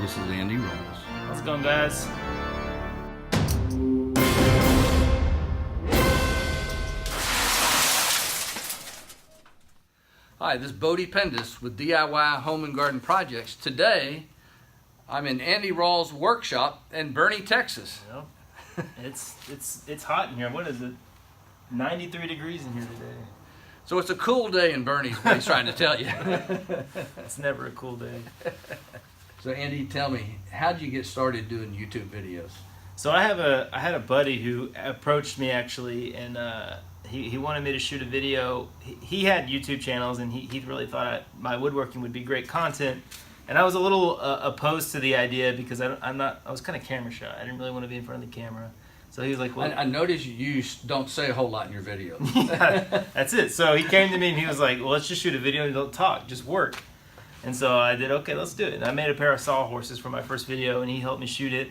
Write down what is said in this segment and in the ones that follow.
This is Andy Rawls. How's it going, guys? Hi, this is Bodie Pendis with DIY Home and Garden Projects. Today, I'm in Andy Rawls' workshop in Boerne, Texas. Yep. It's hot in here. What is it? 93 degrees in here today. So it's a cool day in Boerne, is what he's trying to tell you. It's never a cool day. So Andy, tell me, how did you get started doing YouTube videos? So I had a buddy who approached me actually, and he wanted me to shoot a video. He had YouTube channels, and he really thought my woodworking would be great content. And I was a little opposed to the idea because I was kind of camera shy. I didn't really want to be in front of the camera. So he was like, well, I noticed you don't say a whole lot in your videos. Yeah, that's it. So he came to me and he was like, well, let's just shoot a video and don't talk, just work. And so I did, okay, let's do it. And I made a pair of sawhorses for my first video, and he helped me shoot it.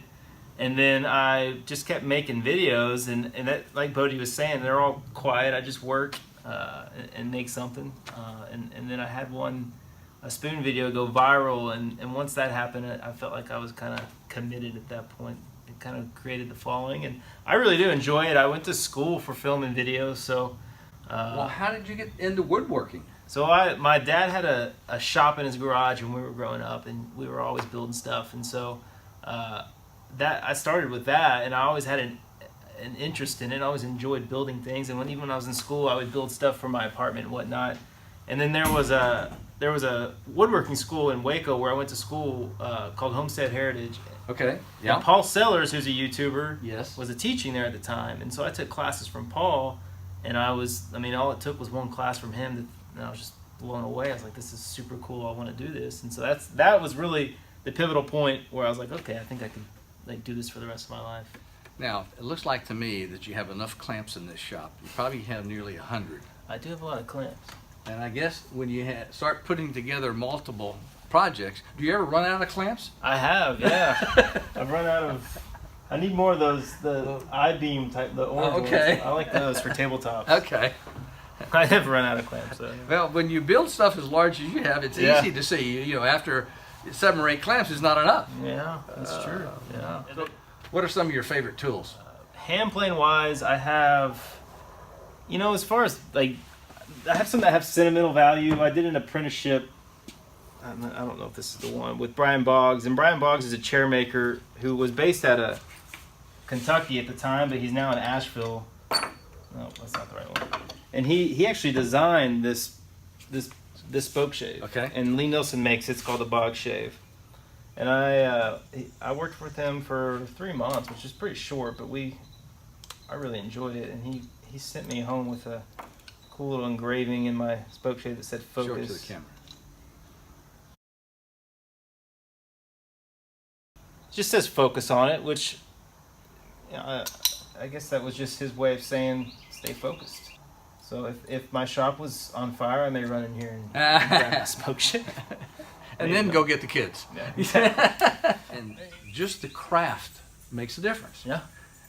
And then I just kept making videos, and that, like Bodie was saying, they're all quiet. I just work and make something. And then I had a spoon video go viral, and once that happened, I felt like I was kind of committed at that point. It kind of created the following, and I really do enjoy it. I went to school for filming videos, so... well, how did you get into woodworking? So my dad had a shop in his garage when we were growing up, and we were always building stuff, and so that I started with that, and I always had an interest in it. I always enjoyed building things, and even when I was in school, I would build stuff for my apartment and whatnot. And then there was a woodworking school in Waco where I went to school called Homestead Heritage. Okay. Yeah. And Paul Sellers, who's a YouTuber, yes, was teaching there at the time, and so I took classes from Paul, and all it took was one class from him, and I was just blown away. I was like, this is super cool. I want to do this. And so that was really the pivotal point where I was like, okay, I think I could do this for the rest of my life. Now, it looks like to me that you have enough clamps in this shop. You probably have nearly 100. I do have a lot of clamps. And I guess when you start putting together multiple projects, do you ever run out of clamps? I have, yeah. I've run out of... I need more of those, the I-beam type, the orange okay. ones. I like those for tabletops. Okay. I never run out of clamps. So. Well, when you build stuff as large as you have, it's easy to see. You know, after 7 or 8 clamps is not enough. Yeah, that's true. Yeah. So what are some of your favorite tools? Hand plane wise, I have, as far as I have some that have sentimental value. I did an apprenticeship. I don't know if this is the one with Brian Boggs, and Brian Boggs is a chair maker who was based out of Kentucky at the time, but he's now in Asheville. No, that's not the right one. And he actually designed this spoke shave. Okay. And Lee Nielsen makes it. It's called the Bog Shave. And I worked with him for 3 months, which is pretty short, but I really enjoyed it. And he sent me home with a cool little engraving in my spoke shave that said "Focus." Show it to the camera. It just says "Focus" on it, which I guess that was just his way of saying stay focused. So if my shop was on fire, I may run in here and grab my spoke shave. And then go get the kids. Yeah. And just the craft makes a difference. Yeah.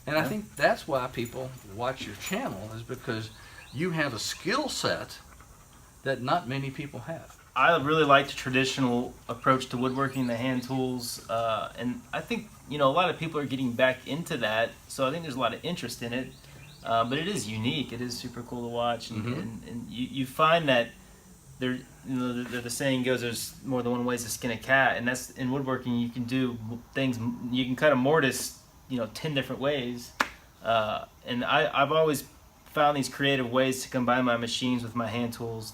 And I think that's why people watch your channel, is because you have a skill set that not many people have. I really like the traditional approach to woodworking, the hand tools, and I think a lot of people are getting back into that. So I think there's a lot of interest in it. But it is unique. It is super cool to watch, and you find that the saying goes, there's more than one way to skin a cat, and that's in woodworking. You can do things. You can cut a mortise, 10 different ways, and I've always found these creative ways to combine my machines with my hand tools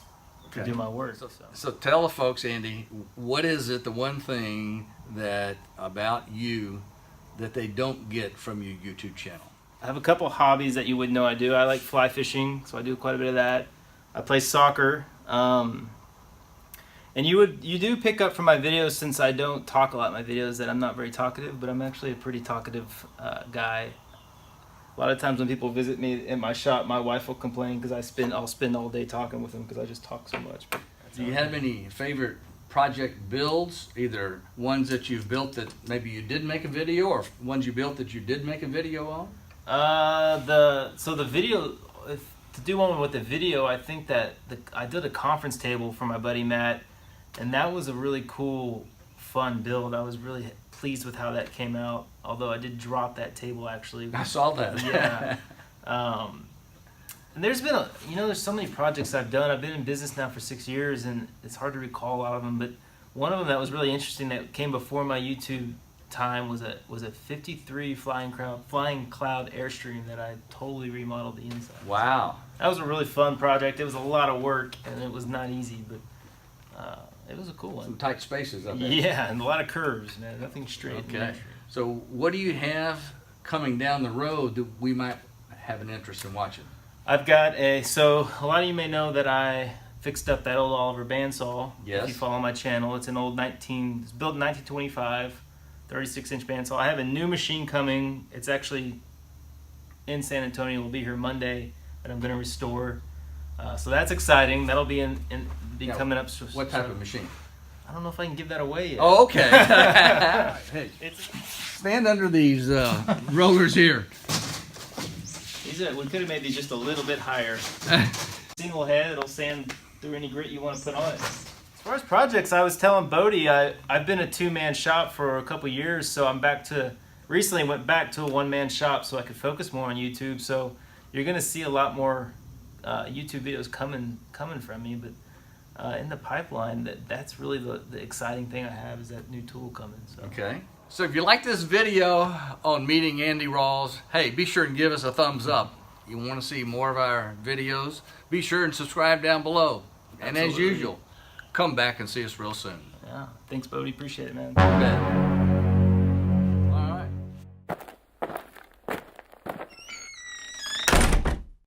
to do my work. So tell the folks, Andy, what is it, the one thing about you that they don't get from your YouTube channel? I have a couple hobbies that you would know I do. I like fly fishing, so I do quite a bit of that. I play soccer. And you do pick up from my videos, since I don't talk a lot in my videos, that I'm not very talkative, but I'm actually a pretty talkative guy. A lot of times when people visit me in my shop, my wife will complain because I'll spend all day talking with them because I just talk so much. But do you have any favorite project builds, either ones that you've built that maybe you did make a video, or ones you built that you did make a video on? The video, to do one with the video, I think that I did a conference table for my buddy Matt, and that was a really cool, fun build. I was really pleased with how that came out. Although I did drop that table actually. I saw that. Yeah. And there's been there's so many projects I've done. I've been in business now for 6 years, and it's hard to recall a lot of them. But one of them that was really interesting that came before my YouTube time was a 53 flying cloud Airstream that I totally remodeled the inside. Wow. That was a really fun project. It was a lot of work, and it was not easy, but it was a cool one. Some tight spaces up there. Yeah, and a lot of curves, man. Nothing straight. Okay. So what do you have coming down the road that we might have an interest in watching? I've got so a lot of you may know that I fixed up that old Oliver bandsaw. Yes. If you follow my channel, it's an old it's built in 1925, 36-inch bandsaw. I have a new machine coming. It's actually in San Antonio. It'll be here Monday that I'm going to restore. So that's exciting. That'll be coming up. What type of machine? I don't know if I can give that away yet. Oh, okay. Hey, stand under these rollers here. We could have made these just a little bit higher. Single head, it'll sand through any grit you want to put on it. As far as projects, I was telling Bodie, I've been a two-man shop for a couple years, so recently went back to a one-man shop so I could focus more on YouTube. So you're going to see a lot more YouTube videos coming from me, but in the pipeline, that's really the exciting thing I have is that new tool coming. So. Okay. So if you like this video on meeting Andy Rawls, hey, be sure and give us a thumbs up. You want to see more of our videos, be sure and subscribe down below. And Absolutely. as usual, come back and see us real soon. Yeah. Thanks, Bodie. Appreciate it, man. You bet.